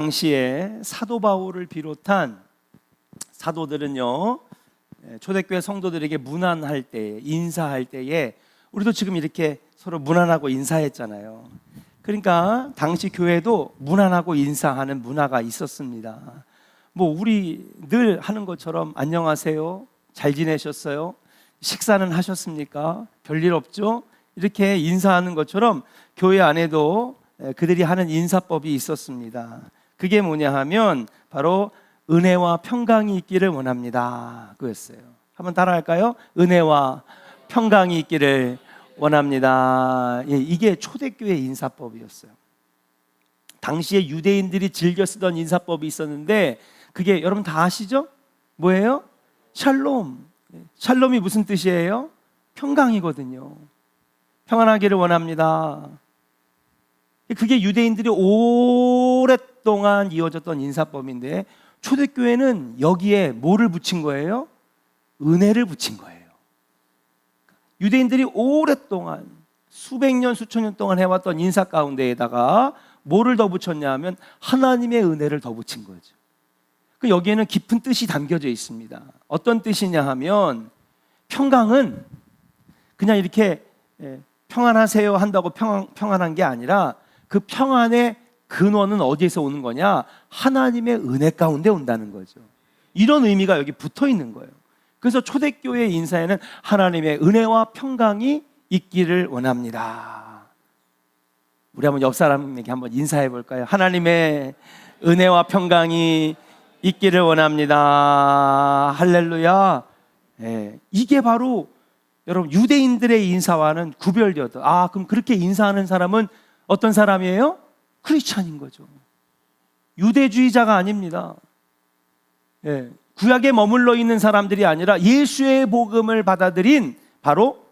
당시에 사도 바울을 비롯한 사도들은요, 초대교회 성도들에게 문안할 때, 인사할 때에 우리도 지금 이렇게 서로 문안하고 인사했잖아요. 그러니까 당시 교회도 문안하고 인사하는 문화가 있었습니다. 뭐 우리 늘 하는 것처럼 안녕하세요, 잘 지내셨어요, 식사는 하셨습니까, 별일 없죠, 이렇게 인사하는 것처럼 교회 안에도 그들이 하는 인사법이 있었습니다. 그게 뭐냐 하면 바로 은혜와 평강이 있기를 원합니다, 그였어요. 한번 따라할까요? 은혜와 평강이 있기를 원합니다. 이게 초대교회 인사법이었어요. 당시에 유대인들이 즐겨 쓰던 인사법이 있었는데 그게 여러분 다 아시죠? 뭐예요? 샬롬. 샬롬이 무슨 뜻이에요? 평강이거든요. 평안하기를 원합니다. 그게 유대인들이 오랫동안 이어졌던 인사법인데 초대교회는 여기에 뭐를 붙인 거예요? 은혜를 붙인 거예요. 유대인들이 오랫동안 수백 년, 수천 년 동안 해왔던 인사 가운데에다가 뭐를 더 붙였냐 하면 하나님의 은혜를 더 붙인 거죠. 여기에는 깊은 뜻이 담겨져 있습니다. 어떤 뜻이냐 하면 평강은 그냥 이렇게 평안하세요 한다고 평안한 게 아니라 그 평안의 근원은 어디에서 오는 거냐? 하나님의 은혜 가운데 온다는 거죠. 이런 의미가 여기 붙어 있는 거예요. 그래서 초대교회 인사에는 하나님의 은혜와 평강이 있기를 원합니다. 우리 한번 옆 사람에게 한번 인사해 볼까요? 하나님의 은혜와 평강이 있기를 원합니다. 할렐루야. 이게 바로 여러분 유대인들의 인사와는 구별되었다. 그럼 그렇게 인사하는 사람은 어떤 사람이에요? 크리스찬인 거죠. 유대주의자가 아닙니다. 구약에 머물러 있는 사람들이 아니라 예수의 복음을 받아들인 바로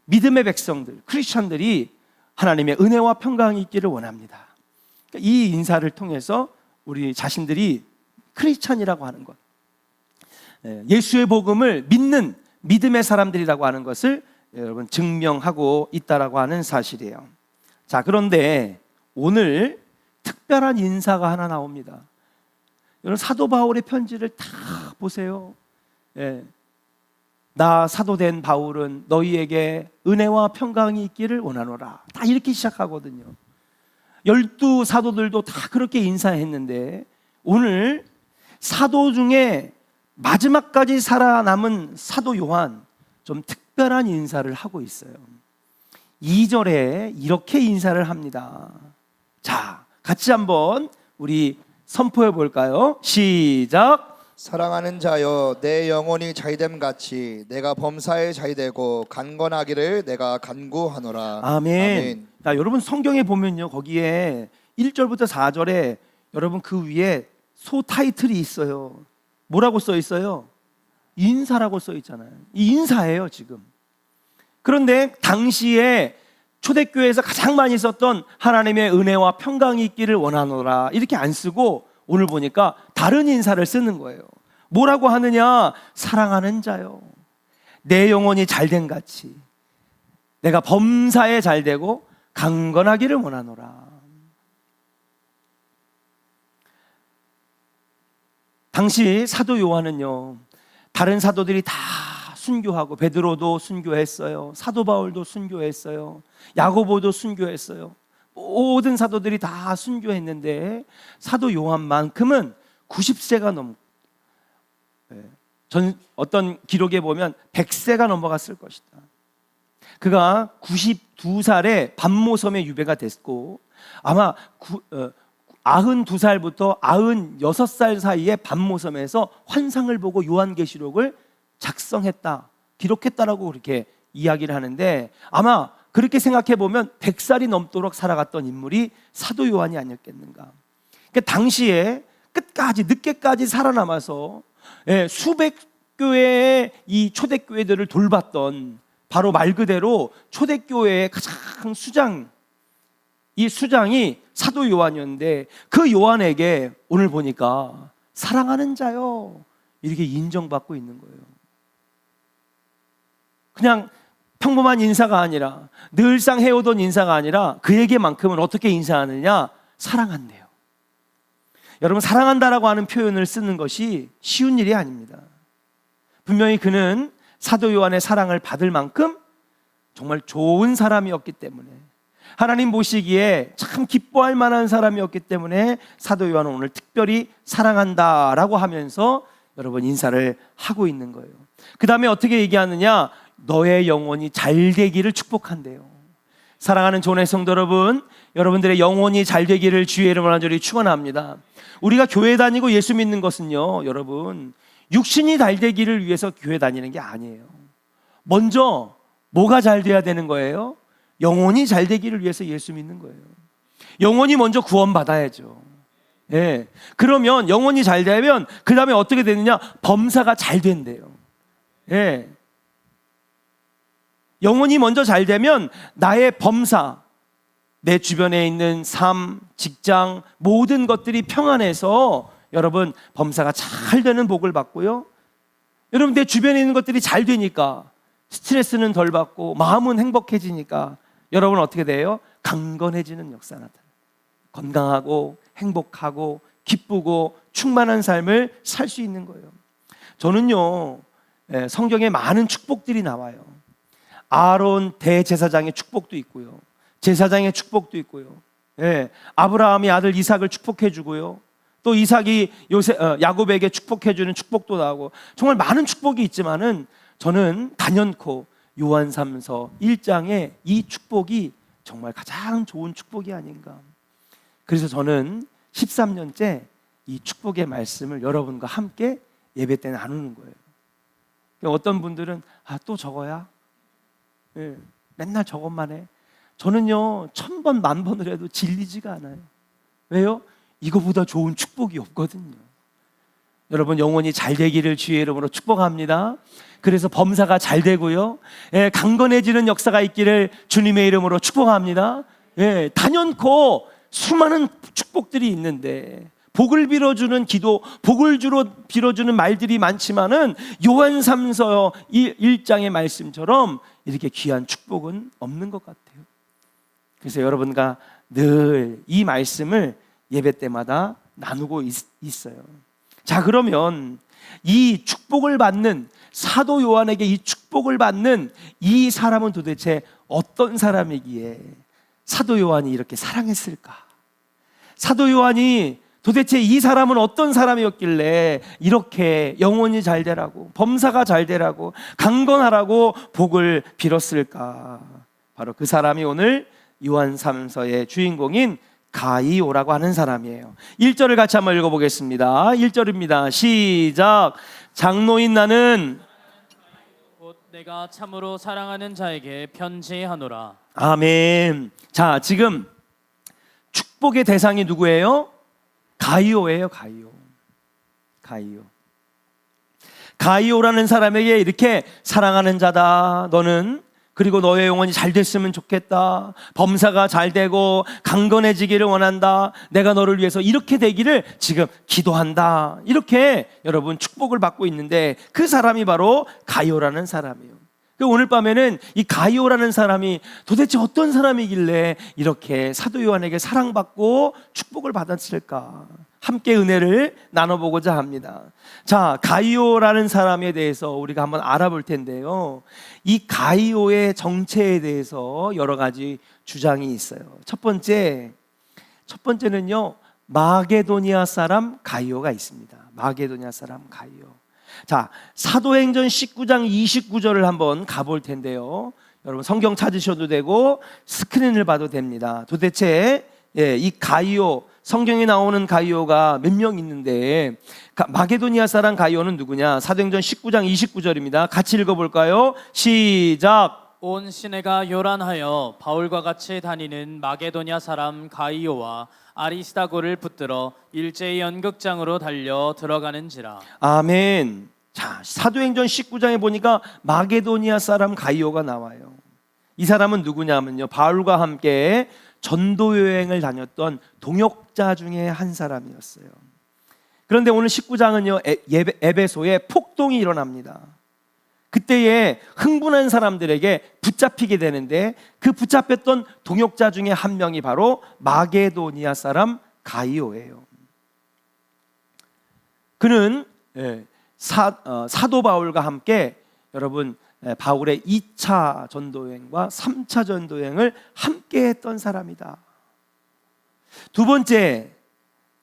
믿음의 백성들, 크리스찬들이 하나님의 은혜와 평강이 있기를 원합니다. 이 인사를 통해서 우리 자신들이 크리스찬이라고 하는 것, 예수의 복음을 믿는 믿음의 사람들이라고 하는 것을 여러분 증명하고 있다라고 하는 사실이에요. 자, 그런데 오늘 특별한 인사가 하나 나옵니다. 여러분 사도 바울의 편지를 다 보세요. 나 사도된 바울은 너희에게 은혜와 평강이 있기를 원하노라. 다 이렇게 시작하거든요. 12 사도들도 다 그렇게 인사했는데 오늘 사도 중에 마지막까지 살아남은 사도 요한 좀 특별한 인사를 하고 있어요. 2절에 이렇게 인사를 합니다. 자, 같이 한번 우리 선포해 볼까요? 시작. 사랑하는 자여, 내 영혼이 잘됨 같이 내가 범사에 잘되고 강건하기를 내가 간구하노라. 아멘. 자, 여러분 성경에 보면요, 거기에 1절부터 4절에 여러분 그 위에 소 타이틀이 있어요. 뭐라고 써 있어요? 인사라고 써 있잖아요. 이 인사예요 지금. 그런데 당시에 초대교회에서 가장 많이 썼던 하나님의 은혜와 평강이 있기를 원하노라 이렇게 안 쓰고 오늘 보니까 다른 인사를 쓰는 거예요. 뭐라고 하느냐? 사랑하는 자요, 내 영혼이 잘된 같이 내가 범사에 잘되고 강건하기를 원하노라. 당시 사도 요한은요, 다른 사도들이 다 순교하고 베드로도 순교했어요. 사도 바울도 순교했어요. 야고보도 순교했어요. 모든 사도들이 다 순교했는데 사도 요한만큼은 90세가 넘고 어떤 기록에 보면 100세가 넘어갔을 것이다. 그가 92살에 반모섬에 유배가 됐고 아마 92살부터 96살 사이에 반모섬에서 환상을 보고 요한계시록을 작성했다, 기록했다라고 그렇게 이야기를 하는데 아마 그렇게 생각해 보면 100살이 넘도록 살아갔던 인물이 사도 요한이 아니었겠는가. 그러니까 당시에 끝까지 늦게까지 살아남아서 수백 교회의 이 초대교회들을 돌봤던 바로 말 그대로 초대교회의 가장 수장, 이 수장이 사도 요한이었는데 그 요한에게 오늘 보니까 사랑하는 자요 이렇게 인정받고 있는 거예요. 그냥 평범한 인사가 아니라 늘상 해오던 인사가 아니라 그에게만큼은 어떻게 인사하느냐? 사랑한대요. 여러분, 사랑한다라고 하는 표현을 쓰는 것이 쉬운 일이 아닙니다. 분명히 그는 사도 요한의 사랑을 받을 만큼 정말 좋은 사람이었기 때문에, 하나님 보시기에 참 기뻐할 만한 사람이었기 때문에 사도 요한은 오늘 특별히 사랑한다라고 하면서 여러분 인사를 하고 있는 거예요. 그 다음에 어떻게 얘기하느냐? 너의 영혼이 잘 되기를 축복한대요. 사랑하는 존의 성도 여러분, 여러분들의 영혼이 잘 되기를 주의 이름으로 간절히 축원합니다. 우리가 교회 다니고 예수 믿는 것은요, 여러분, 육신이 잘 되기를 위해서 교회 다니는 게 아니에요. 먼저 뭐가 잘 돼야 되는 거예요? 영혼이 잘 되기를 위해서 예수 믿는 거예요. 영혼이 먼저 구원받아야죠. 예. 그러면 영혼이 잘 되면 그 다음에 어떻게 되느냐? 범사가 잘 된대요. 예. 영혼이 먼저 잘 되면 나의 범사, 내 주변에 있는 삶, 직장, 모든 것들이 평안해서 여러분 범사가 잘 되는 복을 받고요. 여러분, 내 주변에 있는 것들이 잘 되니까 스트레스는 덜 받고 마음은 행복해지니까 여러분 어떻게 돼요? 강건해지는 역사가 나타나요. 건강하고 행복하고 기쁘고 충만한 삶을 살 수 있는 거예요. 저는요, 성경에 많은 축복들이 나와요. 아론 대제사장의 축복도 있고요, 제사장의 축복도 있고요, 아브라함이 아들 이삭을 축복해 주고요, 또 이삭이 야곱에게 축복해 주는 축복도 나오고, 정말 많은 축복이 있지만은 저는 단연코 요한 3서 1장의 이 축복이 정말 가장 좋은 축복이 아닌가. 그래서 저는 13년째 이 축복의 말씀을 여러분과 함께 예배 때 나누는 거예요. 어떤 분들은 또 저거야? 맨날 저것만 해. 저는요, 1000번, 10,000번을 해도 질리지가 않아요. 왜요? 이거보다 좋은 축복이 없거든요. 여러분, 영혼이 잘 되기를 주의 이름으로 축복합니다. 그래서 범사가 잘 되고요, 강건해지는 역사가 있기를 주님의 이름으로 축복합니다. 단연코 수많은 축복들이 있는데, 복을 빌어주는 기도, 복을 빌어주는 말들이 많지만은 요한 3서 1장의 말씀처럼 이렇게 귀한 축복은 없는 것 같아요. 그래서 여러분과 늘 이 말씀을 예배 때마다 나누고 있어요. 자, 그러면 이 축복을 받는, 사도 요한에게 이 축복을 받는 이 사람은 도대체 어떤 사람이기에 사도 요한이 이렇게 사랑했을까? 사도 요한이 도대체 이 사람은 어떤 사람이었길래 이렇게 영혼이 잘 되라고, 범사가 잘 되라고, 강건하라고 복을 빌었을까? 바로 그 사람이 오늘 요한 3서의 주인공인 가이오라고 하는 사람이에요. 1절을 같이 한번 읽어보겠습니다. 1절입니다. 시작. 장로인 나는 곧 내가 참으로 사랑하는 자에게 편지하노라. 아멘. 자, 지금 축복의 대상이 누구예요? 가이오예요. 가이오. 가이오라는 사람에게 이렇게 사랑하는 자다, 너는. 그리고 너의 영혼이 잘 됐으면 좋겠다, 범사가 잘 되고 강건해지기를 원한다, 내가 너를 위해서 이렇게 되기를 지금 기도한다, 이렇게 여러분 축복을 받고 있는데, 그 사람이 바로 가이오라는 사람이에요. 오늘 밤에는 이 가이오라는 사람이 도대체 어떤 사람이길래 이렇게 사도 요한에게 사랑받고 축복을 받았을까, 함께 은혜를 나눠보고자 합니다. 자, 가이오라는 사람에 대해서 우리가 한번 알아볼 텐데요, 이 가이오의 정체에 대해서 여러 가지 주장이 있어요. 첫 번째는요, 마게도니아 사람 가이오가 있습니다. 마게도니아 사람 가이오. 자, 사도행전 19장 29절을 한번 가볼 텐데요, 여러분 성경 찾으셔도 되고 스크린을 봐도 됩니다. 도대체 이 가이오, 성경에 나오는 가이오가 몇 명 있는데, 마게도니아 사람 가이오는 누구냐? 사도행전 19장 29절입니다. 같이 읽어볼까요? 시작. 온 시내가 요란하여 바울과 같이 다니는 마게도냐 사람 가이오와 아리스다고를 붙들어 일제히 연극장으로 달려 들어가는지라. 아멘. 자, 사도행전 19장에 보니까 마게도니아 사람 가이오가 나와요. 이 사람은 누구냐면요, 바울과 함께 전도 여행을 다녔던 동역자 중에 한 사람이었어요. 그런데 오늘 19장은요, 에베소에 폭동이 일어납니다. 그때에 흥분한 사람들에게 붙잡히게 되는데, 그 붙잡혔던 동역자 중에 한 명이 바로 마게도니아 사람 가이오예요. 그는 사도 바울과 함께 여러분 바울의 2차 전도여행과 3차 전도여행을 함께 했던 사람이다. 두 번째,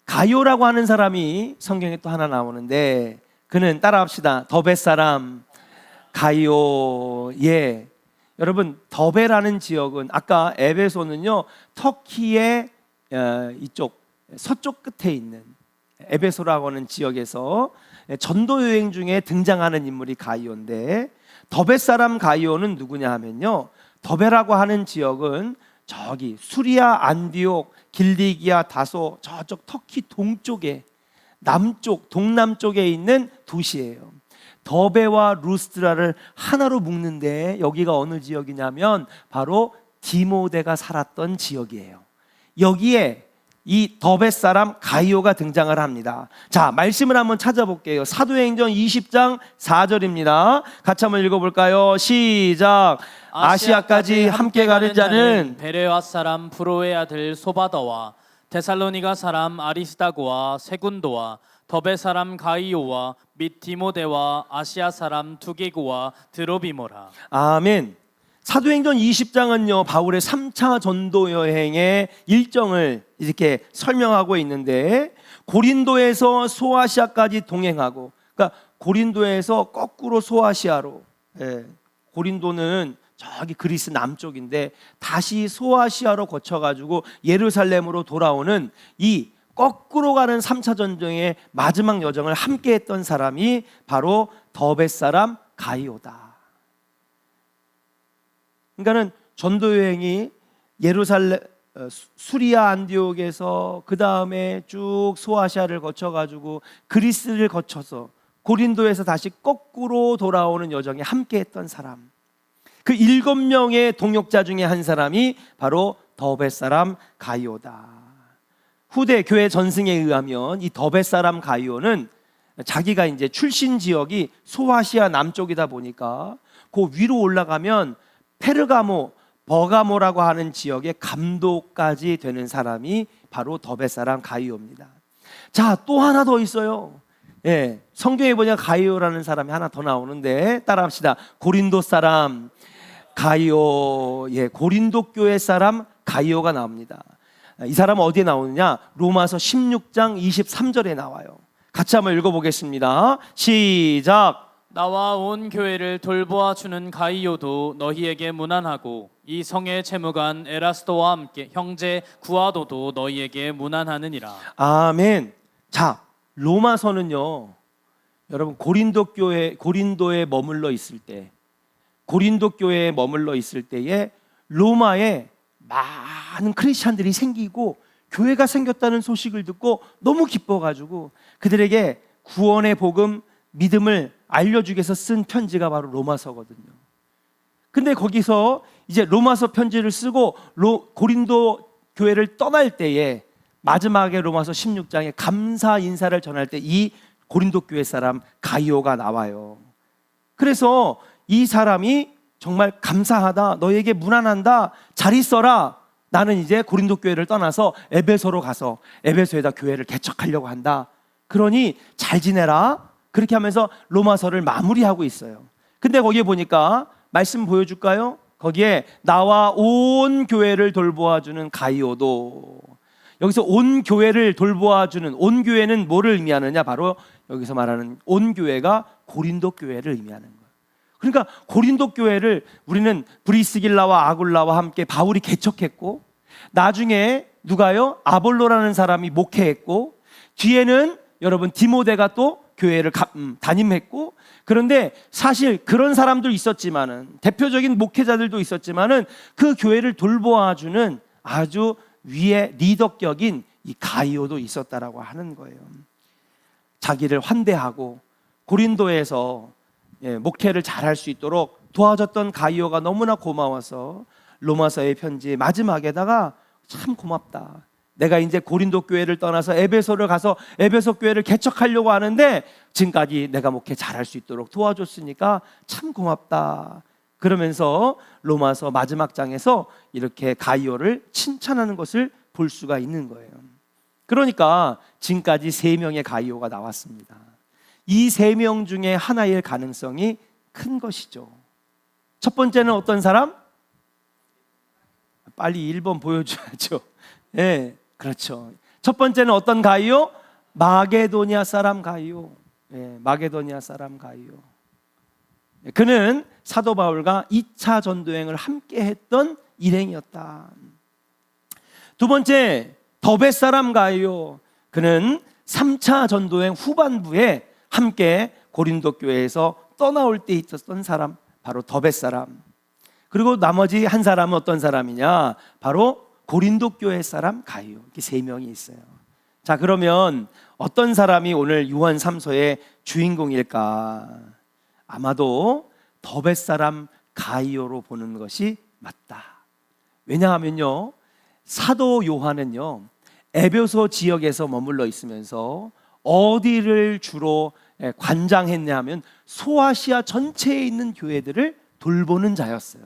가이오라고 하는 사람이 성경에 또 하나 나오는데, 그는 따라합시다. 더베 사람 가이오. 예, 여러분 더베라는 지역은 아까 에베소는요 터키의 이쪽 서쪽 끝에 있는 에베소라고 하는 지역에서 전도 여행 중에 등장하는 인물이 가이오인데, 더베 사람 가이오는 누구냐 하면요, 더베라고 하는 지역은 저기 수리아, 안디옥, 길리기아, 다소 저쪽 터키 동쪽에 남쪽, 동남쪽에 있는 도시예요. 더베와 루스드라를 하나로 묶는데 여기가 어느 지역이냐면 바로 디모데가 살았던 지역이에요. 여기에 이 더베 사람 가이오가 등장을 합니다. 자, 말씀을 한번 찾아볼게요. 사도행전 20장 4절입니다. 같이 한번 읽어볼까요? 시작. 아시아까지 함께 가는 자는 베레아 사람 브로의 아들 소바더와 데살로니가 사람 아리스다고와 세군도와 더베 사람 가이오와 및 디모데와 아시아 사람 두기고와 드로비모라. 아멘. 사도행전 20장은요 바울의 3차 전도 여행의 일정을 이렇게 설명하고 있는데, 고린도에서 소아시아까지 동행하고, 그러니까 고린도에서 거꾸로 소아시아로, 고린도는 저기 그리스 남쪽인데 다시 소아시아로 거쳐가지고 예루살렘으로 돌아오는 이 거꾸로 가는 3차 전쟁의 마지막 여정을 함께 했던 사람이 바로 더베 사람 가이오다. 그러니까는 전도 여행이 예루살렘, 수리아 안디옥에서 그 다음에 쭉 소아시아를 거쳐가지고 그리스를 거쳐서 고린도에서 다시 거꾸로 돌아오는 여정에 함께했던 사람, 그 7명의 동역자 중에 한 사람이 바로 더베 사람 가이오다. 후대 교회 전승에 의하면 이 더베 사람 가이오는 자기가 이제 출신 지역이 소아시아 남쪽이다 보니까 그 위로 올라가면 페르가모, 버가모라고 하는 지역의 감독까지 되는 사람이 바로 더베 사람 가이오입니다. 자, 또 하나 더 있어요. 예, 성경에 보니까 가이오라는 사람이 하나 더 나오는데 따라합시다. 고린도 사람 가이오. 예, 고린도 교회 사람 가이오가 나옵니다. 이 사람은 어디에 나오느냐? 로마서 16장 23절에 나와요. 같이 한번 읽어보겠습니다. 시작. 나와 온 교회를 돌보아 주는 가이오도 너희에게 문안하고 이 성의 채무관 에라스도와 함께 형제 구아도도 너희에게 문안하느니라. 아멘. 자, 로마서는요 여러분 고린도에 머물러 있을 때, 고린도 교회에 머물러 있을 때에 로마에 많은 크리스찬들이 생기고 교회가 생겼다는 소식을 듣고 너무 기뻐가지고 그들에게 구원의 복음, 믿음을 알려주기 위해서 쓴 편지가 바로 로마서거든요. 근데 거기서 이제 로마서 편지를 쓰고 고린도 교회를 떠날 때에 마지막에 로마서 16장에 감사 인사를 전할 때 이 고린도 교회 사람 가이오가 나와요. 그래서 이 사람이 정말 감사하다, 너에게 문안한다, 잘 있어라, 나는 이제 고린도 교회를 떠나서 에베소로 가서 에베소에다 교회를 개척하려고 한다, 그러니 잘 지내라, 그렇게 하면서 로마서를 마무리하고 있어요. 근데 거기에 보니까 말씀 보여줄까요? 거기에 나와 온 교회를 돌보아주는 가이오도, 여기서 온 교회를 돌보아주는, 온 교회는 뭐를 의미하느냐? 바로 여기서 말하는 온 교회가 고린도 교회를 의미하는 거예요. 그러니까 고린도 교회를 우리는 브리스길라와 아굴라와 함께 바울이 개척했고, 나중에 누가요? 아볼로라는 사람이 목회했고, 뒤에는 여러분 디모데가 또 교회를 담임했고, 그런데 사실 그런 사람도 있었지만은, 대표적인 목회자들도 있었지만은 그 교회를 돌보아주는 아주 위에 리더격인 이 가이오도 있었다라고 하는 거예요. 자기를 환대하고 고린도에서 목회를 잘할 수 있도록 도와줬던 가이오가 너무나 고마워서 로마서의 편지 마지막에다가 참 고맙다, 내가 이제 고린도 교회를 떠나서 에베소를 가서 에베소 교회를 개척하려고 하는데 지금까지 내가 목회 잘할 수 있도록 도와줬으니까 참 고맙다, 그러면서 로마서 마지막 장에서 이렇게 가이오를 칭찬하는 것을 볼 수가 있는 거예요. 그러니까 지금까지 3명의 가이오가 나왔습니다. 이 3명 중에 하나일 가능성이 큰 것이죠. 첫 번째는 어떤 사람? 빨리 1번 보여줘야죠. 예, 그렇죠. 첫 번째는 어떤 가이오? 마게도니아 사람 가이오. 예, 마게도니아 사람 가이오. 그는 사도 바울과 2차 전도행을 함께 했던 일행이었다. 두 번째, 더베 사람 가이오. 그는 3차 전도행 후반부에 함께 고린도 교회에서 떠나올 때 있었던 사람, 바로 더베 사람. 그리고 나머지 한 사람은 어떤 사람이냐? 바로 고린도 교회 사람 가이오. 이렇게 3명이 있어요. 자, 그러면 어떤 사람이 오늘 요한 3서의 주인공일까? 아마도 더베 사람 가이오로 보는 것이 맞다. 왜냐하면요, 사도 요한은요, 에베소 지역에서 머물러 있으면서 어디를 주로 관장했냐 하면 소아시아 전체에 있는 교회들을 돌보는 자였어요.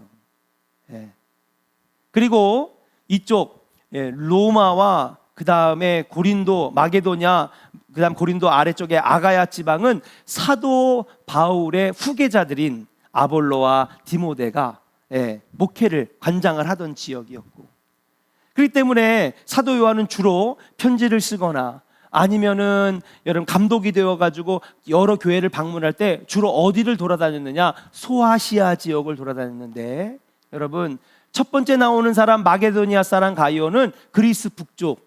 그리고 이쪽 로마와 그 다음에 고린도, 마게도냐, 그 다음 고린도 아래쪽에 아가야 지방은 사도 바울의 후계자들인 아볼로와 디모데가 목회를 관장을 하던 지역이었고, 그렇기 때문에 사도 요한은 주로 편지를 쓰거나 아니면은 여러분 감독이 되어가지고 여러 교회를 방문할 때 주로 어디를 돌아다녔느냐? 소아시아 지역을 돌아다녔는데, 여러분 첫 번째 나오는 사람 마게도니아 사람 가이오는 그리스 북쪽,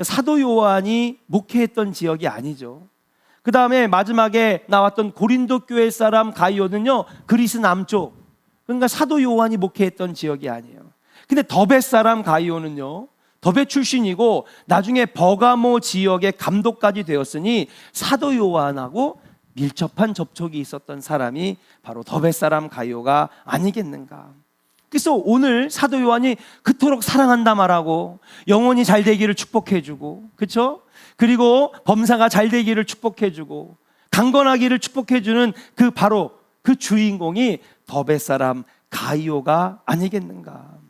사도 요한이 목회했던 지역이 아니죠. 그 다음에 마지막에 나왔던 고린도 교회 사람 가이오는요, 그리스 남쪽, 그러니까 사도 요한이 목회했던 지역이 아니에요. 근데 더베 사람 가이오는요, 더베 출신이고 나중에 버가모 지역의 감독까지 되었으니 사도 요한하고 밀접한 접촉이 있었던 사람이 바로 더베 사람 가이오가 아니겠는가. 그래서 오늘 사도 요한이 그토록 사랑한다 말하고 영혼이 잘 되기를 축복해주고, 그렇죠? 그리고 범사가 잘 되기를 축복해주고 강건하기를 축복해주는 그 바로 그 주인공이 더베 사람 가이오가 아니겠는가.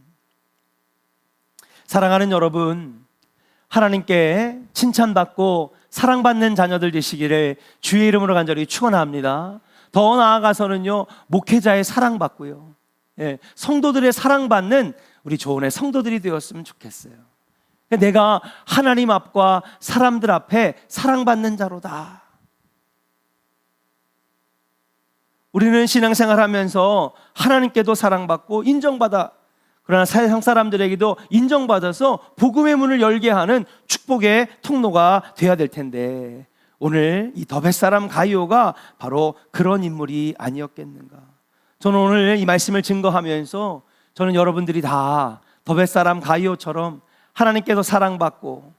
사랑하는 여러분, 하나님께 칭찬받고 사랑받는 자녀들 되시기를 주의 이름으로 간절히 축원합니다. 더 나아가서는요, 목회자의 사랑받고요, 성도들의 사랑받는 우리 조은의 성도들이 되었으면 좋겠어요. 내가 하나님 앞과 사람들 앞에 사랑받는 자로다. 우리는 신앙생활하면서 하나님께도 사랑받고 인정받아, 그러나 세상 사람들에게도 인정받아서 복음의 문을 열게 하는 축복의 통로가 되어야 될 텐데, 오늘 이 더베 사람 가이오가 바로 그런 인물이 아니었겠는가. 저는 오늘 이 말씀을 증거하면서 저는 여러분들이 다 더베 사람 가이오처럼 하나님께도 사랑받고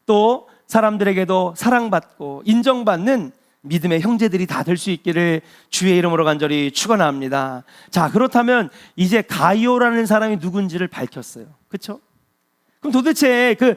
또 사람들에게도 사랑받고 인정받는 믿음의 형제들이 다 될 수 있기를 주의 이름으로 간절히 축원합니다. 자, 그렇다면 이제 가이오라는 사람이 누군지를 밝혔어요. 그렇죠? 그럼 도대체 그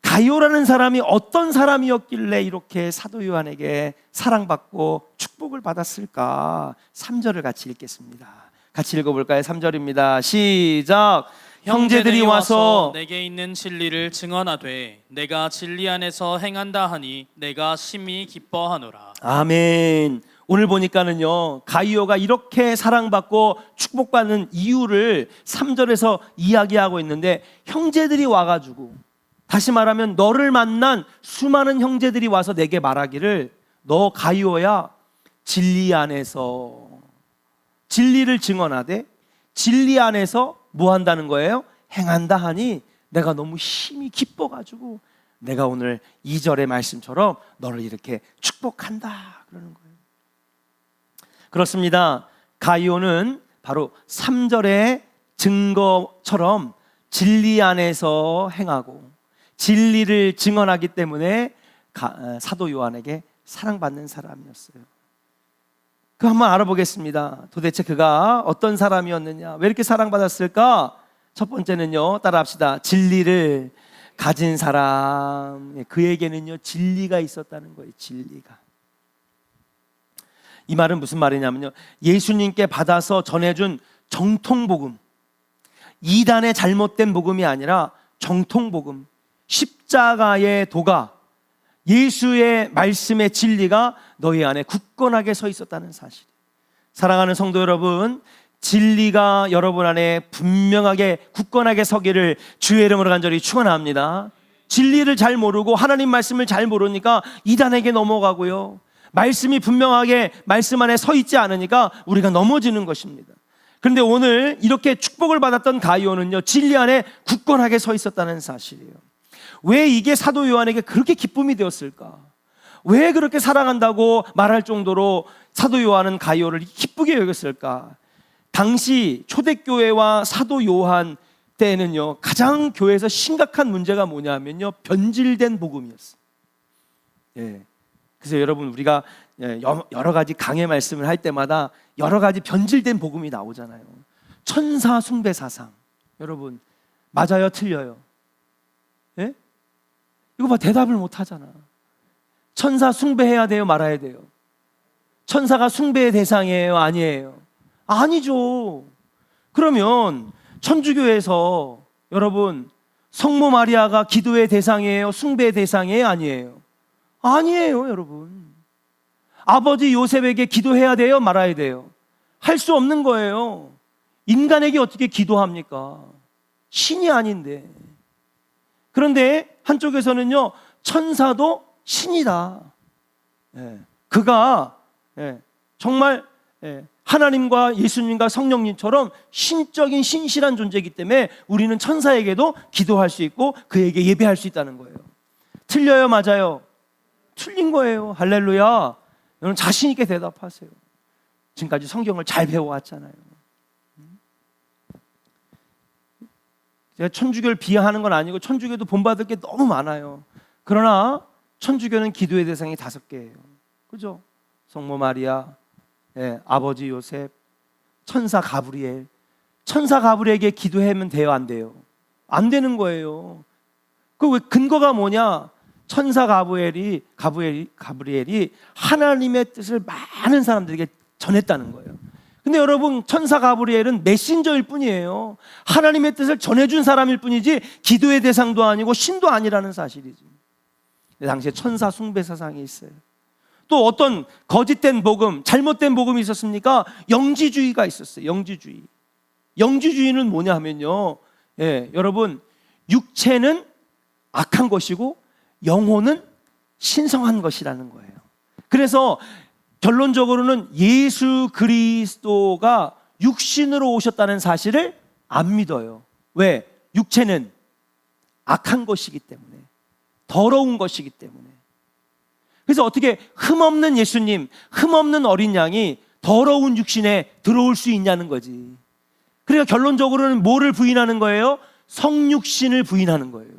가이오라는 사람이 어떤 사람이었길래 이렇게 사도 요한에게 사랑받고 축복을 받았을까? 3절을 같이 읽겠습니다. 같이 읽어볼까요? 3절입니다. 시작. 형제들이 와서 내게 있는 진리를 증언하되 내가 진리 안에서 행한다 하니 내가 심히 기뻐하노라. 아멘. 오늘 보니까는요, 가이오가 이렇게 사랑받고 축복받는 이유를 3절에서 이야기하고 있는데, 형제들이 와가지고, 다시 말하면 너를 만난 수많은 형제들이 와서 내게 말하기를, 너 가이오야 진리 안에서 진리를 증언하되 진리 안에서 뭐 한다는 거예요? 행한다 하니 내가 너무 심히 기뻐가지고 내가 오늘 2절의 말씀처럼 너를 이렇게 축복한다 그러는 거예요. 그렇습니다. 가이오는 바로 3절의 증거처럼 진리 안에서 행하고 진리를 증언하기 때문에 사도 요한에게 사랑받는 사람이었어요. 그 한번 알아보겠습니다. 도대체 그가 어떤 사람이었느냐, 왜 이렇게 사랑받았을까? 첫 번째는요, 따라합시다. 진리를 가진 사람. 그에게는요, 진리가 있었다는 거예요. 진리가. 이 말은 무슨 말이냐면요, 예수님께 받아서 전해준 정통복음, 이단의 잘못된 복음이 아니라 정통복음, 십자가의 도가, 예수의 말씀의 진리가 너희 안에 굳건하게 서 있었다는 사실. 사랑하는 성도 여러분, 진리가 여러분 안에 분명하게 굳건하게 서기를 주의 이름으로 간절히 축원합니다. 진리를 잘 모르고 하나님 말씀을 잘 모르니까 이단에게 넘어가고요, 말씀이 분명하게 말씀 안에 서 있지 않으니까 우리가 넘어지는 것입니다. 그런데 오늘 이렇게 축복을 받았던 가이오는요, 진리 안에 굳건하게 서 있었다는 사실이에요. 왜 이게 사도 요한에게 그렇게 기쁨이 되었을까? 왜 그렇게 사랑한다고 말할 정도로 사도 요한은 가이오를 기쁘게 여겼을까? 당시 초대교회와 사도 요한 때는요, 가장 교회에서 심각한 문제가 뭐냐면요, 변질된 복음이었어요. 예. 그래서 여러분, 우리가 여러 가지 강의 말씀을 할 때마다 여러 가지 변질된 복음이 나오잖아요. 천사 숭배 사상, 여러분 맞아요, 틀려요? 예? 이거 봐, 대답을 못 하잖아. 천사 숭배해야 돼요, 말아야 돼요? 천사가 숭배의 대상이에요, 아니에요? 아니죠. 그러면 천주교에서 여러분, 성모 마리아가 기도의 대상이에요, 숭배의 대상이에요, 아니에요? 아니에요, 여러분. 아버지 요셉에게 기도해야 돼요, 말아야 돼요? 할 수 없는 거예요. 인간에게 어떻게 기도합니까? 신이 아닌데. 그런데 한쪽에서는요, 천사도 신이다. 그가 정말 하나님과 예수님과 성령님처럼 신적인 신실한 존재이기 때문에 우리는 천사에게도 기도할 수 있고 그에게 예배할 수 있다는 거예요. 틀려요, 맞아요? 틀린 거예요. 할렐루야. 여러분 자신 있게 대답하세요. 지금까지 성경을 잘 배워왔잖아요. 제가 천주교를 비하하는 건 아니고 천주교도 본받을 게 너무 많아요. 그러나 천주교는 기도의 대상이 5개예요. 그죠? 성모 마리아, 아버지 요셉, 천사 가브리엘. 천사 가브리엘에게 기도하면 돼요, 안 돼요? 안 되는 거예요. 그 왜 근거가 뭐냐? 천사 가브리엘이 하나님의 뜻을 많은 사람들에게 전했다는 거예요. 근데 여러분, 천사 가브리엘은 메신저일 뿐이에요. 하나님의 뜻을 전해준 사람일 뿐이지 기도의 대상도 아니고 신도 아니라는 사실이죠. 당시에 천사 숭배 사상이 있어요. 또 어떤 거짓된 복음, 잘못된 복음이 있었습니까? 영지주의가 있었어요. 영지주의. 영지주의는 뭐냐 하면요, 여러분, 육체는 악한 것이고 영혼은 신성한 것이라는 거예요. 그래서 결론적으로는 예수 그리스도가 육신으로 오셨다는 사실을 안 믿어요. 왜? 육체는 악한 것이기 때문에, 더러운 것이기 때문에. 그래서 어떻게 흠없는 예수님, 흠없는 어린 양이 더러운 육신에 들어올 수 있냐는 거지. 그러니까 결론적으로는 뭐를 부인하는 거예요? 성육신을 부인하는 거예요.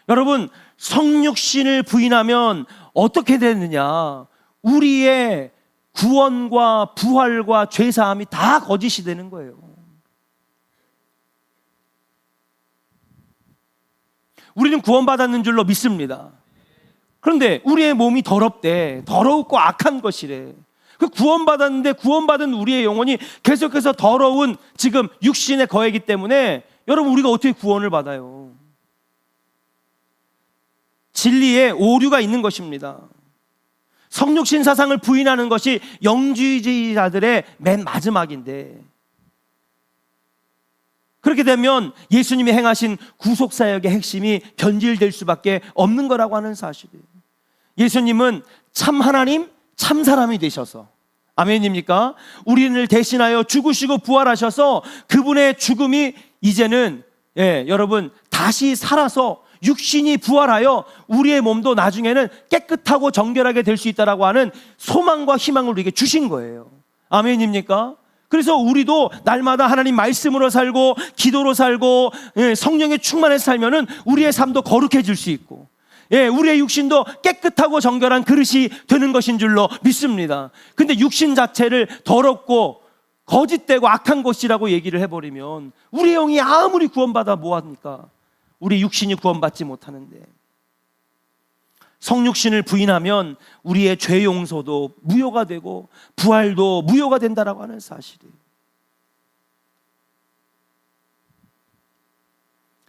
여러분, 성육신을 부인하면 어떻게 되느냐? 우리의 구원과 부활과 죄사함이 다 거짓이 되는 거예요. 우리는 구원받았는 줄로 믿습니다. 그런데 우리의 몸이 더럽대. 더럽고 악한 것이래. 그 구원받았는데 구원받은 우리의 영혼이 계속해서 더러운 지금 육신에 거하기 때문에 여러분, 우리가 어떻게 구원을 받아요? 진리에 오류가 있는 것입니다. 성육신 사상을 부인하는 것이 영주의자들의 맨 마지막인데, 그렇게 되면 예수님이 행하신 구속사역의 핵심이 변질될 수밖에 없는 거라고 하는 사실이에요. 예수님은 참 하나님, 참 사람이 되셔서, 아멘입니까? 우리를 대신하여 죽으시고 부활하셔서 그분의 죽음이 이제는 여러분 다시 살아서 육신이 부활하여 우리의 몸도 나중에는 깨끗하고 정결하게 될 수 있다라고 하는 소망과 희망을 우리에게 주신 거예요. 아멘입니까? 그래서 우리도 날마다 하나님 말씀으로 살고 기도로 살고 성령에 충만해서 살면은 우리의 삶도 거룩해질 수 있고, 우리의 육신도 깨끗하고 정결한 그릇이 되는 것인 줄로 믿습니다. 근데 육신 자체를 더럽고 거짓되고 악한 것이라고 얘기를 해버리면 우리의 영이 아무리 구원받아 뭐합니까? 우리 육신이 구원받지 못하는데. 성육신을 부인하면 우리의 죄 용서도 무효가 되고 부활도 무효가 된다라고 하는 사실이에요.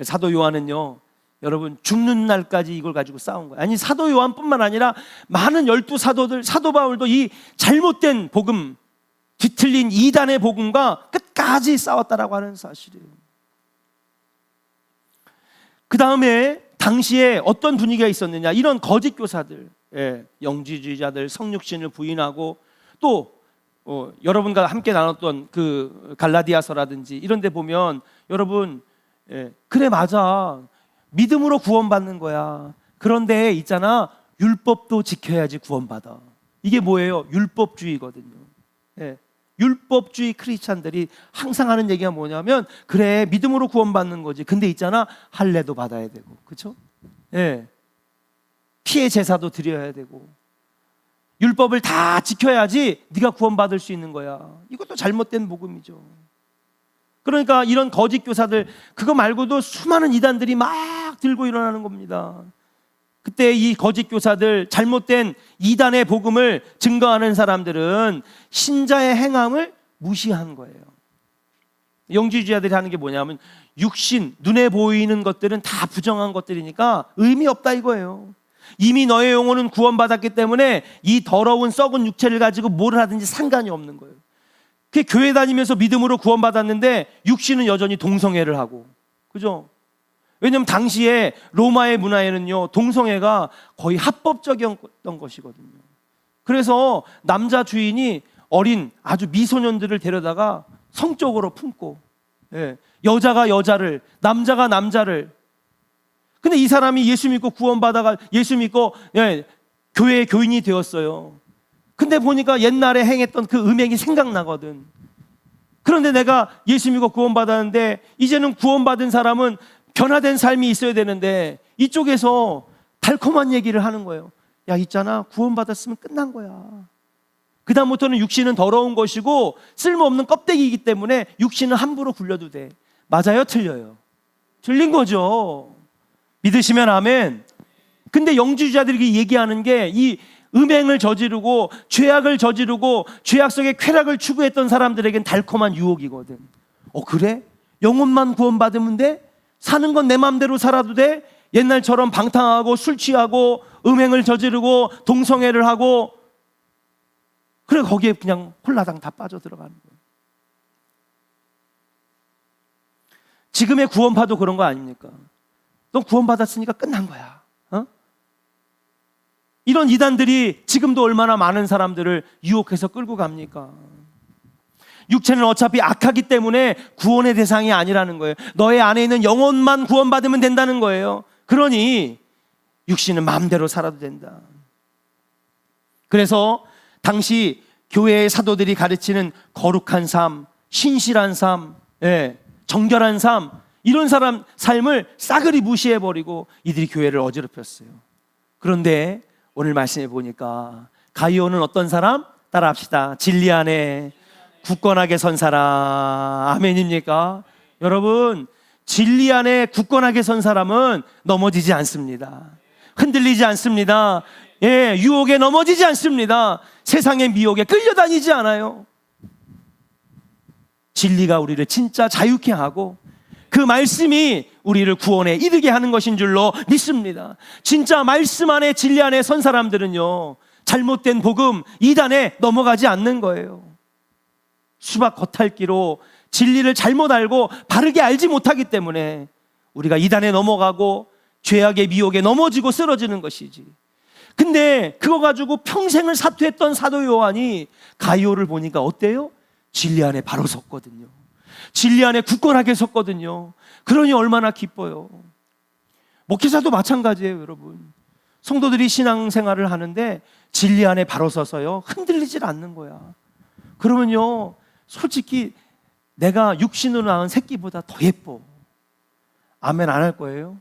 사도 요한은요, 여러분 죽는 날까지 이걸 가지고 싸운 거예요. 아니 사도 요한뿐만 아니라 많은 12사도들, 사도 바울도 이 잘못된 복음, 뒤틀린 이단의 복음과 끝까지 싸웠다라고 하는 사실이에요. 그 다음에 당시에 어떤 분위기가 있었느냐, 이런 거짓 교사들, 영지주의자들, 성육신을 부인하고 또 여러분과 함께 나눴던 그 갈라디아서라든지 이런 데 보면 여러분, 그래 맞아, 믿음으로 구원받는 거야. 그런데 있잖아, 율법도 지켜야지 구원받아. 이게 뭐예요? 율법주의거든요. 율법주의 크리스찬들이 항상 하는 얘기가 뭐냐면, 그래 믿음으로 구원받는 거지, 근데 있잖아 할례도 받아야 되고, 그렇죠? 피해 제사도 드려야 되고, 율법을 다 지켜야지 네가 구원받을 수 있는 거야. 이것도 잘못된 복음이죠. 그러니까 이런 거짓 교사들, 그거 말고도 수많은 이단들이 막 들고 일어나는 겁니다. 그때 이 거짓 교사들, 잘못된 이단의 복음을 증거하는 사람들은 신자의 행함을 무시한 거예요. 영지주의자들이 하는 게 뭐냐면, 육신, 눈에 보이는 것들은 다 부정한 것들이니까 의미 없다 이거예요. 이미 너의 영혼은 구원받았기 때문에 이 더러운 썩은 육체를 가지고 뭘 하든지 상관이 없는 거예요. 그 교회 다니면서 믿음으로 구원받았는데 육신은 여전히 동성애를 하고, 그죠? 왜냐하면 당시에 로마의 문화에는요, 동성애가 거의 합법적이었던 것이거든요. 그래서 남자 주인이 어린 아주 미소년들을 데려다가 성적으로 품고, 여자가 여자를, 남자가 남자를. 근데 이 사람이 예수 믿고 구원받아가 예수 믿고 교회의 교인이 되었어요. 근데 보니까 옛날에 행했던 그 음행이 생각나거든. 그런데 내가 예수 믿고 구원받았는데 이제는 구원받은 사람은 변화된 삶이 있어야 되는데 이쪽에서 달콤한 얘기를 하는 거예요. 야, 있잖아, 구원받았으면 끝난 거야. 그 다음부터는 육신은 더러운 것이고 쓸모없는 껍데기이기 때문에 육신은 함부로 굴려도 돼. 맞아요? 틀려요? 틀린 거죠. 믿으시면 아멘. 근데 영지주의자들이 얘기하는 게, 이 음행을 저지르고 죄악을 저지르고 죄악 속에 쾌락을 추구했던 사람들에겐 달콤한 유혹이거든. 그래? 영혼만 구원받으면 돼? 사는 건 내 맘대로 살아도 돼? 옛날처럼 방탕하고 술 취하고 음행을 저지르고 동성애를 하고, 그래 거기에 그냥 홀라당 다 빠져들어가는 거예요. 지금의 구원파도 그런 거 아닙니까? 너 구원받았으니까 끝난 거야. 이런 이단들이 지금도 얼마나 많은 사람들을 유혹해서 끌고 갑니까? 육체는 어차피 악하기 때문에 구원의 대상이 아니라는 거예요. 너의 안에 있는 영혼만 구원받으면 된다는 거예요. 그러니 육신은 마음대로 살아도 된다. 그래서 당시 교회의 사도들이 가르치는 거룩한 삶, 신실한 삶, 정결한 삶, 이런 사람 삶을 싸그리 무시해버리고 이들이 교회를 어지럽혔어요. 그런데 오늘 말씀해 보니까 가이오는 어떤 사람? 따라합시다. 진리 안에 굳건하게 선 사람. 아멘입니까? 여러분, 진리 안에 굳건하게 선 사람은 넘어지지 않습니다. 흔들리지 않습니다. 유혹에 넘어지지 않습니다. 세상의 미혹에 끌려다니지 않아요. 진리가 우리를 진짜 자유케 하고 그 말씀이 우리를 구원에 이르게 하는 것인 줄로 믿습니다. 진짜 말씀 안에, 진리 안에 선 사람들은요, 잘못된 복음, 이단에 넘어가지 않는 거예요. 수박 겉핥기로 진리를 잘못 알고 바르게 알지 못하기 때문에 우리가 이단에 넘어가고 죄악의 미혹에 넘어지고 쓰러지는 것이지. 근데 그거 가지고 평생을 사투했던 사도 요한이 가이오를 보니까 어때요? 진리 안에 바로 섰거든요. 진리 안에 굳건하게 섰거든요. 그러니 얼마나 기뻐요. 목회자도 마찬가지예요, 여러분. 성도들이 신앙생활을 하는데 진리 안에 바로 서서요, 흔들리질 않는 거야. 그러면요, 솔직히 내가 육신으로 낳은 새끼보다 더 예뻐. 아멘 안 할 거예요?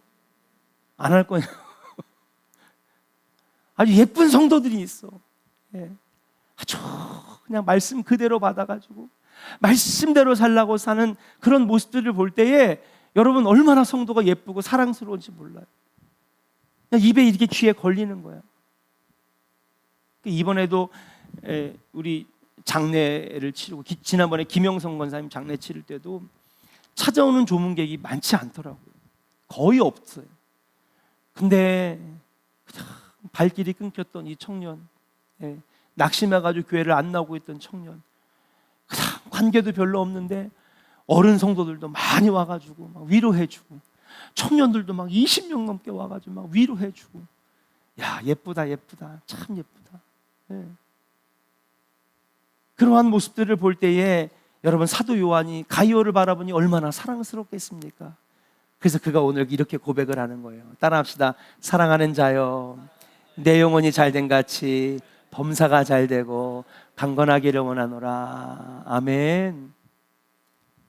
안 할 거예요? 아주 예쁜 성도들이 있어. 아주 그냥 말씀 그대로 받아가지고 말씀대로 살라고 사는 그런 모습들을 볼 때에 여러분 얼마나 성도가 예쁘고 사랑스러운지 몰라요. 그냥 입에 이렇게 귀에 걸리는 거야. 이번에도 우리 장례를 치르고, 지난번에 김영성 권사님 장례 치를 때도 찾아오는 조문객이 많지 않더라고요. 거의 없어요. 근데 그냥 발길이 끊겼던 이 청년, 예, 낙심해가지고 교회를 안 나오고 있던 청년, 그냥 관계도 별로 없는데 어른 성도들도 많이 와가지고 막 위로해주고, 청년들도 막 20명 넘게 와가지고 막 위로해주고, 야, 예쁘다, 예쁘다, 참 예쁘다. 예. 그러한 모습들을 볼 때에 여러분, 사도 요한이 가이오를 바라보니 얼마나 사랑스럽겠습니까? 그래서 그가 오늘 이렇게 고백을 하는 거예요. 따라합시다. 사랑하는 자여, 내 영혼이 잘된 같이 범사가 잘되고 강건하기를 원하노라. 아멘.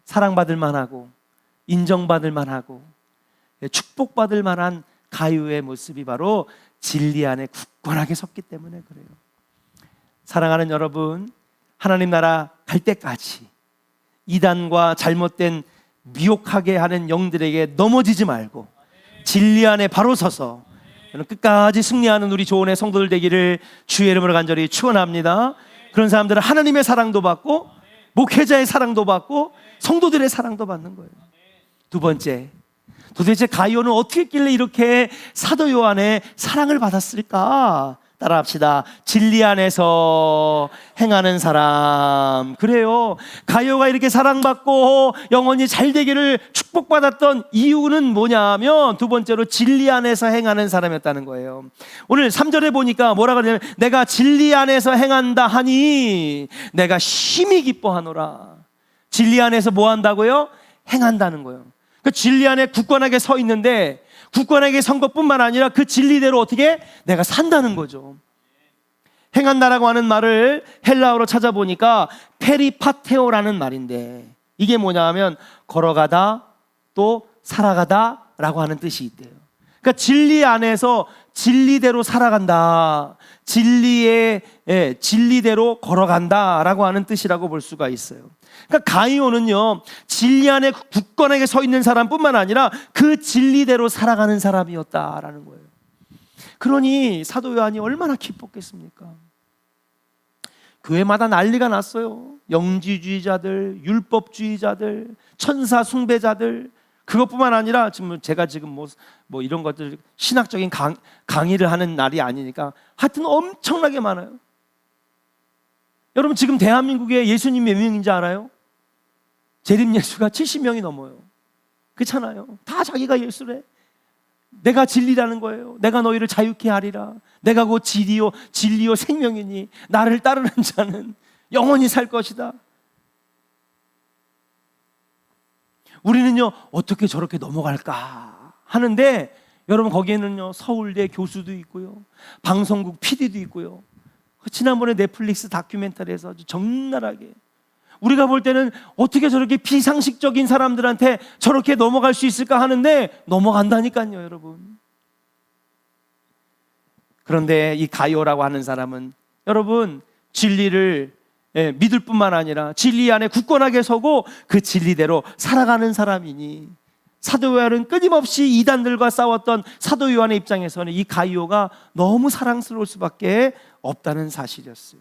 사랑받을 만하고 인정받을 만하고 축복받을 만한 가이오의 모습이 바로 진리 안에 굳건하게 섰기 때문에 그래요. 사랑하는 여러분, 하나님 나라 갈 때까지 이단과 잘못된 미혹하게 하는 영들에게 넘어지지 말고 진리 안에 바로 서서 끝까지 승리하는 우리 조은의 성도들 되기를 주의 이름으로 간절히 축원합니다. 그런 사람들은 하나님의 사랑도 받고 목회자의 사랑도 받고 성도들의 사랑도 받는 거예요. 두 번째, 도대체 가이오는 어떻게 했길래 이렇게 사도 요한의 사랑을 받았을까? 따라합시다. 진리 안에서 행하는 사람. 그래요. 가이오가 이렇게 사랑받고 영혼이 잘 되기를 축복받았던 이유는 뭐냐면, 두 번째로 진리 안에서 행하는 사람이었다는 거예요. 오늘 3절에 보니까 뭐라 그러냐면, 내가 진리 안에서 행한다 하니 내가 심히 기뻐하노라. 진리 안에서 뭐 한다고요? 행한다는 거예요. 그 진리 안에 굳건하게 서 있는데, 굳건하게 선 것뿐만 아니라 그 진리대로 어떻게 내가 산다는 거죠. 행한다라고 하는 말을 헬라어로 찾아보니까 페리파테오라는 말인데, 이게 뭐냐면 걸어가다 또 살아가다 라고 하는 뜻이 있대요. 그러니까 진리 안에서 진리대로 살아간다, 진리대로 걸어간다 라고 하는 뜻이라고 볼 수가 있어요. 그러니까 가이오는요, 진리 안에 굳건하게 서 있는 사람뿐만 아니라 그 진리대로 살아가는 사람이었다라는 거예요. 그러니 사도 요한이 얼마나 기뻤겠습니까? 교회마다 난리가 났어요. 영지주의자들, 율법주의자들, 천사 숭배자들. 그것뿐만 아니라 지금 제가 지금 뭐 이런 것들 신학적인 강의를 하는 날이 아니니까 하여튼 엄청나게 많아요. 여러분, 지금 대한민국에 예수님 몇 명인지 알아요? 재림 예수가 70명이 넘어요. 그렇잖아요. 다 자기가 예수래. 내가 진리라는 거예요. 내가 너희를 자유케 하리라. 내가 곧 진리요 생명이니 나를 따르는 자는 영원히 살 것이다. 우리는요, 어떻게 저렇게 넘어갈까 하는데, 여러분, 거기에는요 서울대 교수도 있고요, 방송국 PD도 있고요, 지난번에 넷플릭스 다큐멘터리에서 아주 적나라하게, 우리가 볼 때는 어떻게 저렇게 비상식적인 사람들한테 저렇게 넘어갈 수 있을까 하는데 넘어간다니까요, 여러분. 그런데 이 가이오라고 하는 사람은 여러분, 진리를 믿을 뿐만 아니라 진리 안에 굳건하게 서고 그 진리대로 살아가는 사람이니, 사도 요한은 끊임없이 이단들과 싸웠던 사도 요한의 입장에서는 이 가이오가 너무 사랑스러울 수밖에 없다는 사실이었어요.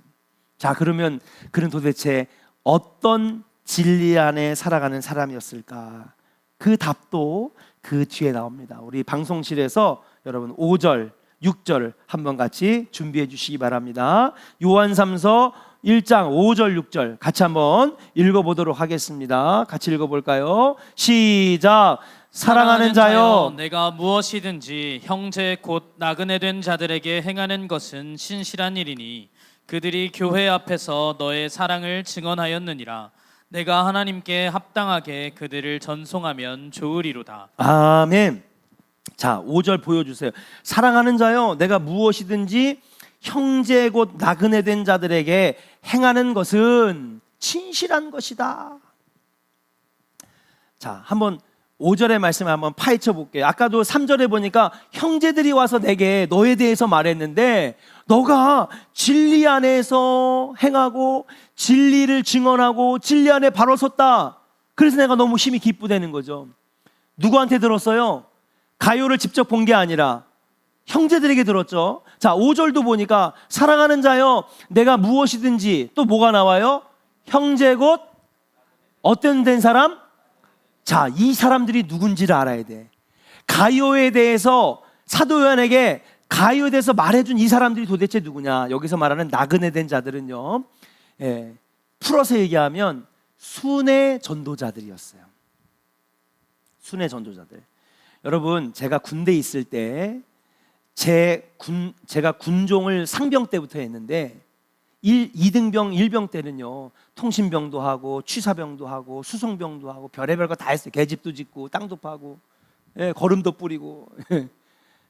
자, 그러면 그는 도대체 어떤 진리 안에 살아가는 사람이었을까? 그 답도 그 뒤에 나옵니다. 우리 방송실에서 여러분 5절, 6절 한번 같이 준비해 주시기 바랍니다. 요한3서 1장 5절, 6절 같이 한번 읽어보도록 하겠습니다. 같이 읽어볼까요? 시작. 사랑하는 자여, 내가 무엇이든지 형제 곧 나그네 된 자들에게 행하는 것은 신실한 일이니 그들이 교회 앞에서 너의 사랑을 증언하였느니라. 내가 하나님께 합당하게 그들을 전송하면 좋으리로다. 아멘. 자, 5절 보여주세요. 사랑하는 자여, 내가 무엇이든지 형제 곧 나그네 된 자들에게 행하는 것은 진실한 것이다. 자, 한번 5절의 말씀을 한번 파헤쳐 볼게요. 아까도 3절에 보니까 형제들이 와서 내게 너에 대해서 말했는데, 너가 진리 안에서 행하고 진리를 증언하고 진리 안에 바로 섰다. 그래서 내가 너무 힘이 기쁘다는 거죠. 누구한테 들었어요? 가요를 직접 본 게 아니라 형제들에게 들었죠. 자, 5절도 보니까 사랑하는 자여, 내가 무엇이든지, 또 뭐가 나와요? 형제 곧 어떤 된 사람? 자, 이 사람들이 누군지를 알아야 돼. 가요에 대해서 사도 요한에게 가이오에 대해서 말해준 이 사람들이 도대체 누구냐? 여기서 말하는 나그네 된 자들은요, 풀어서 얘기하면 순회 전도자들이었어요. 순회 전도자들. 여러분, 제가 군대에 있을 때 제가 군종을 상병 때부터 했는데 2등병, 1병 때는요, 통신병도 하고 취사병도 하고 수송병도 하고 별의별 거 다 했어요. 계집도 짓고 땅도 파고 거름도 뿌리고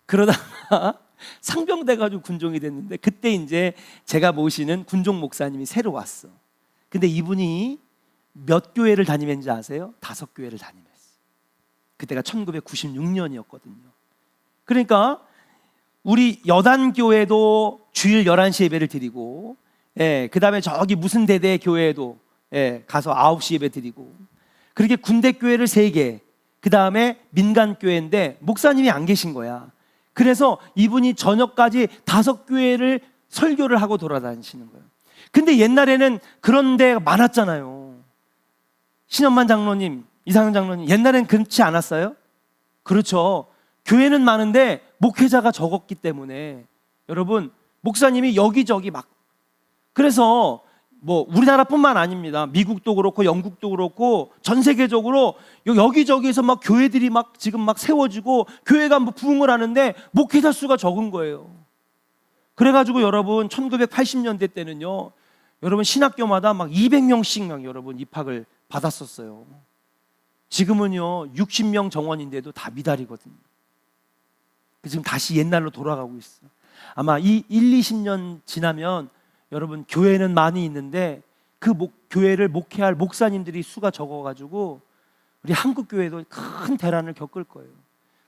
그러다가 상병 돼가지고 군종이 됐는데, 그때 이제 제가 모시는 군종 목사님이 새로 왔어. 근데 이분이 몇 교회를 다니는지 아세요? 5교회를 다니면서. 그때가 1996년이었거든요. 그러니까 우리 여단교회도 주일 11시 예배를 드리고, 그 다음에 저기 무슨 대대 교회에도 가서 9시 예배 드리고, 그렇게 군대교회를 3개, 그 다음에 민간교회인데 목사님이 안 계신 거야. 그래서 이분이 저녁까지 5교회를 설교를 하고 돌아다니시는 거예요. 근데 옛날에는 그런 데가 많았잖아요. 신현만 장로님, 이상현 장로님, 옛날엔 그렇지 않았어요? 그렇죠. 교회는 많은데 목회자가 적었기 때문에 여러분, 목사님이 여기저기 막, 그래서 뭐 우리나라뿐만 아닙니다. 미국도 그렇고 영국도 그렇고 전 세계적으로 여기저기에서 막 교회들이 막 지금 막 세워지고 교회가 뭐 부흥을 하는데 목회자 수가 적은 거예요. 그래가지고 여러분 1980년대 때는요, 여러분 신학교마다 막 200명씩 막 여러분 입학을 받았었어요. 지금은요 60명 정원인데도 다 미달이거든요. 지금 다시 옛날로 돌아가고 있어. 아마 이 20년 지나면 여러분 교회는 많이 있는데 그 교회를 목회할 목사님들이 수가 적어가지고 우리 한국 교회도 큰 대란을 겪을 거예요.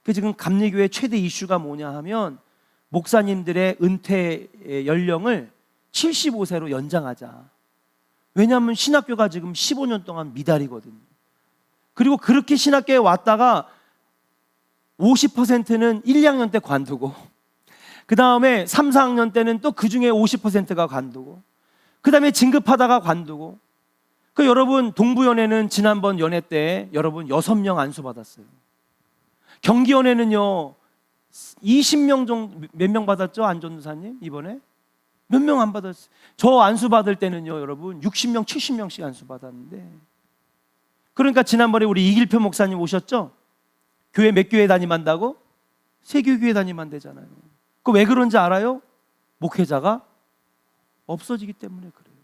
그 지금 감리교회 최대 이슈가 뭐냐 하면 목사님들의 은퇴 연령을 75세로 연장하자. 왜냐하면 신학교가 지금 15년 동안 미달이거든요. 그리고 그렇게 신학교에 왔다가 50%는 1, 2학년 때 관두고, 그 다음에 3, 4학년 때는 또 그 중에 50%가 관두고, 그 다음에 진급하다가 관두고. 그 여러분 동부연회는 지난번 연회 때 여러분 6명 안수받았어요. 경기연회는요 20명 정도, 몇 명 받았죠? 안전도사님 이번에? 몇 명 안 받았어요. 저 안수받을 때는요 여러분 60명 70명씩 안수받았는데, 그러니까 지난번에 우리 이길표 목사님 오셨죠? 교회 몇 교회 담임한다고? 3교회 담임하면 되잖아요. 그 왜 그런지 알아요? 목회자가 없어지기 때문에 그래요.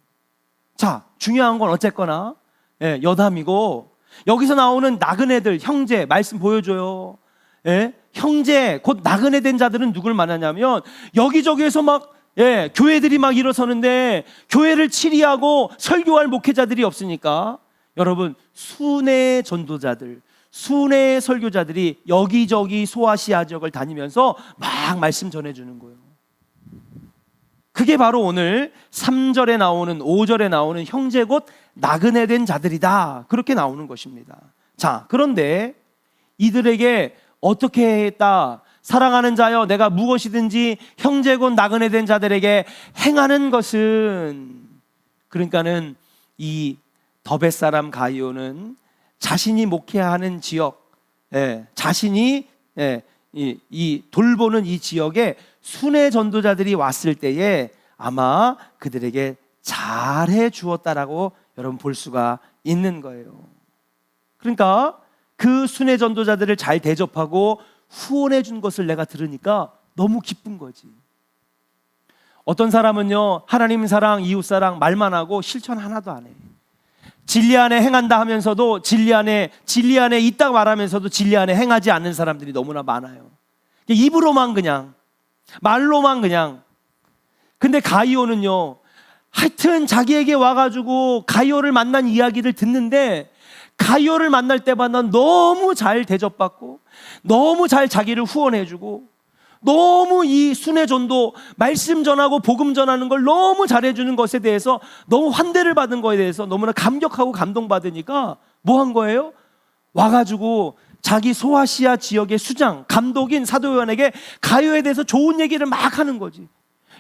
자, 중요한 건 어쨌거나 여담이고, 여기서 나오는 나그네들, 형제, 말씀 보여줘요. 형제, 곧 나그네 된 자들은 누굴 말하냐면 여기저기에서 막 교회들이 막 일어서는데 교회를 치리하고 설교할 목회자들이 없으니까 여러분 순회 전도자들, 순회 설교자들이 여기저기 소아시아 지역을 다니면서 막 말씀 전해주는 거예요. 그게 바로 오늘 3절에 나오는 5절에 나오는 형제 곧 나그네 된 자들이다, 그렇게 나오는 것입니다. 자, 그런데 이들에게 어떻게 했다? 사랑하는 자여, 내가 무엇이든지 형제 곧 나그네 된 자들에게 행하는 것은, 그러니까는 이 더벳 사람 가이오는 자신이 목회하는 지역, 자신이 이 돌보는 이 지역에 순회 전도자들이 왔을 때에 아마 그들에게 잘해 주었다라고 여러분 볼 수가 있는 거예요. 그러니까 그 순회 전도자들을 잘 대접하고 후원해 준 것을 내가 들으니까 너무 기쁜 거지. 어떤 사람은요 하나님 사랑, 이웃 사랑 말만 하고 실천 하나도 안 해. 진리 안에 행한다 하면서도 진리 안에 있다 말하면서도 진리 안에 행하지 않는 사람들이 너무나 많아요. 입으로만 그냥, 말로만 그냥. 근데 가이오는요 하여튼 자기에게 와가지고 가이오를 만난 이야기를 듣는데, 가이오를 만날 때마다 너무 잘 대접받고 너무 잘 자기를 후원해주고 너무 이 순회 전도, 말씀 전하고 복음 전하는 걸 너무 잘해주는 것에 대해서 너무 환대를 받은 거에 대해서 너무나 감격하고 감동받으니까 뭐 한 거예요? 와가지고 자기 소아시아 지역의 수장, 감독인 사도 요한에게 가이오에 대해서 좋은 얘기를 막 하는 거지.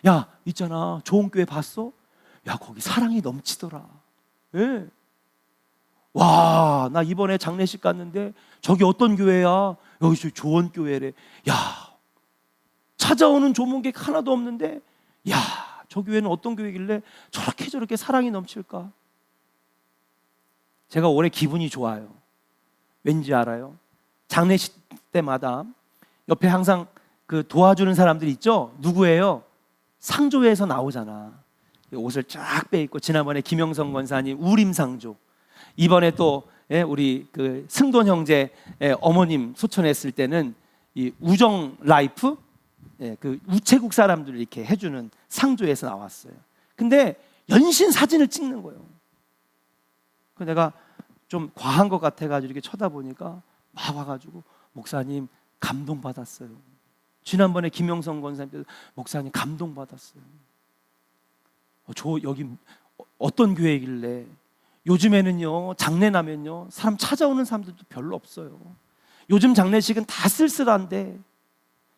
야, 있잖아, 좋은 교회 봤어? 야, 거기 사랑이 넘치더라. 와, 나 이번에 장례식 갔는데 저기 어떤 교회야? 여기 조원교회래. 야, 찾아오는 조문객 하나도 없는데, 야, 저 교회는 어떤 교회길래 저렇게 사랑이 넘칠까? 제가 올해 기분이 좋아요. 왠지 알아요? 장례식 때마다 옆에 항상 그 도와주는 사람들이 있죠? 누구예요? 상조회에서 나오잖아. 옷을 쫙 빼입고, 지난번에 김영성 권사님 우림상조, 이번에 또 우리 그 승돈 형제 어머님 소천했을 때는 이 우정 라이프, 그 우체국 사람들 이렇게 해주는 상조에서 나왔어요. 근데 연신 사진을 찍는 거예요. 그 내가 좀 과한 것 같아가지고 이렇게 쳐다보니까 막 와가지고, 목사님 감동받았어요. 지난번에 김영성 권사님께서 목사님 감동받았어요. 저 여기 어떤 교회길래, 요즘에는요 장례 나면요 사람 찾아오는 사람들도 별로 없어요. 요즘 장례식은 다 쓸쓸한데,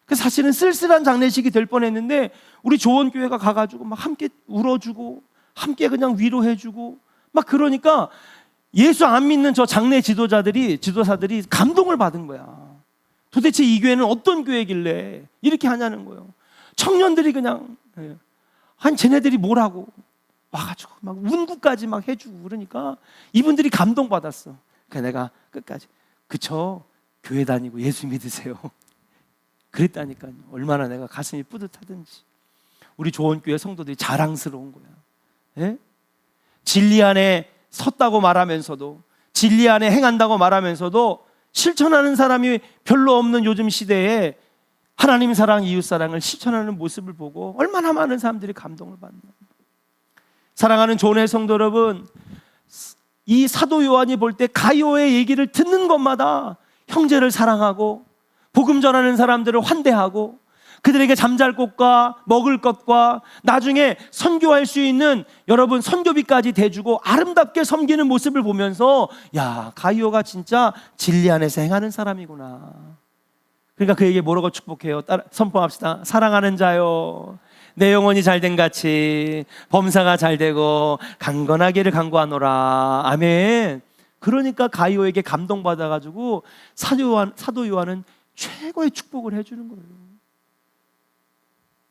그 사실은 쓸쓸한 장례식이 될 뻔했는데 우리 조원교회가 가가지고 막 함께 울어주고 함께 그냥 위로해주고 막 그러니까 예수 안 믿는 저 장례 지도사들이 감동을 받은 거야. 도대체 이 교회는 어떤 교회길래 이렇게 하냐는 거예요. 청년들이 그냥 한 쟤네들이 뭐라고 와가지고 막 운구까지 막 해주고 그러니까 이분들이 감동받았어. 그래서 내가 끝까지 그쵸, 교회 다니고 예수 믿으세요 그랬다니까요. 얼마나 내가 가슴이 뿌듯하든지. 우리 조원교회 성도들이 자랑스러운 거야. 예? 진리 안에 섰다고 말하면서도, 진리 안에 행한다고 말하면서도 실천하는 사람이 별로 없는 요즘 시대에 하나님 사랑, 이웃 사랑을 실천하는 모습을 보고 얼마나 많은 사람들이 감동을 받나. 사랑하는 조원의 성도 여러분, 이 사도 요한이 볼 때 가이오의 얘기를 듣는 것마다 형제를 사랑하고 복음 전하는 사람들을 환대하고 그들에게 잠잘 곳과 먹을 것과 나중에 선교할 수 있는 여러분 선교비까지 대주고 아름답게 섬기는 모습을 보면서, 야, 가이오가 진짜 진리 안에서 행하는 사람이구나. 그러니까 그에게 뭐라고 축복해요? 선포합시다. 사랑하는 자요, 내 영혼이 잘된 같이 범사가 잘되고 강건하기를 간구하노라. 아멘. 그러니까 가이오에게 감동받아가지고 사도 요한은 최고의 축복을 해주는 거예요.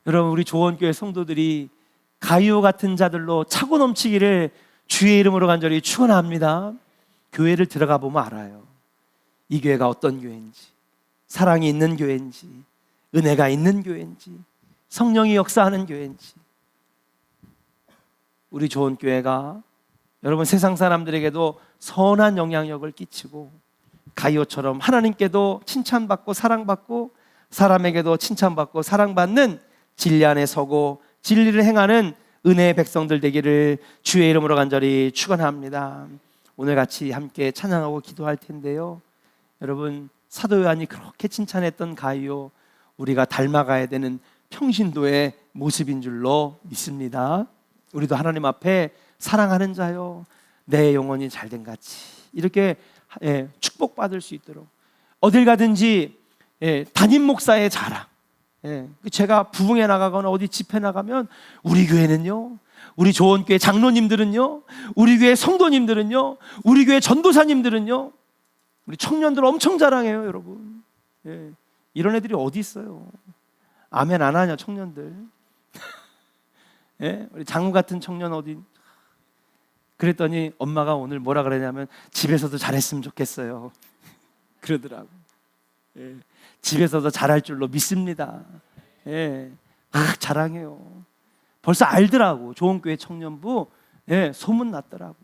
여러분, 우리 조원교회 성도들이 가이오 같은 자들로 차고 넘치기를 주의 이름으로 간절히 축원합니다. 교회를 들어가 보면 알아요. 이 교회가 어떤 교회인지, 사랑이 있는 교회인지, 은혜가 있는 교회인지, 성령이 역사하는 교회인지. 우리 조원교회가 여러분 세상 사람들에게도 선한 영향력을 끼치고 가이오처럼 하나님께도 칭찬받고 사랑받고 사람에게도 칭찬받고 사랑받는 진리 안에 서고 진리를 행하는 은혜의 백성들 되기를 주의 이름으로 간절히 축원합니다. 오늘 같이 함께 찬양하고 기도할 텐데요. 여러분, 사도 요한이 그렇게 칭찬했던 가이오, 우리가 닮아가야 되는 평신도의 모습인 줄로 믿습니다. 우리도 하나님 앞에 사랑하는 자요, 내 영혼이 잘된 같이 이렇게 축복받을 수 있도록 어딜 가든지 담임 목사의 자랑, 제가 부흥회 나가거나 어디 집회 나가면 우리 교회는요, 우리 조원교회 장로님들은요, 우리 교회 성도님들은요, 우리 교회 전도사님들은요, 우리 청년들 엄청 자랑해요. 여러분, 이런 애들이 어디 있어요? 아멘 안 하냐 청년들. 우리 장우 같은 청년 어디? 그랬더니 엄마가 오늘 뭐라 그러냐면 집에서도 잘했으면 좋겠어요 그러더라고. 집에서도 잘할 줄로 믿습니다. 막 자랑해요. 벌써 알더라고. 좋은 교회 청년부 소문 났더라고.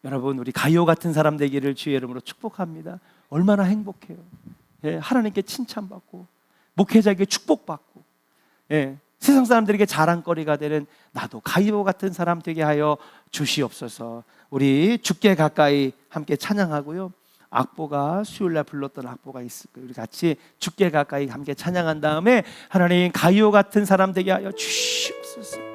여러분, 우리 가이오 같은 사람 되기를 주의 이름으로 축복합니다. 얼마나 행복해요. 하나님께 칭찬받고 목회자에게 축복받고 세상 사람들에게 자랑거리가 되는 나도 가이오 같은 사람 되게 하여 주시옵소서. 우리 주께 가까이 함께 찬양하고요. 악보가 수요일날 불렀던 악보가 있을 거예요. 우리 같이 주께 가까이 함께 찬양한 다음에 하나님 가이오 같은 사람 되게 하여 주시옵소서.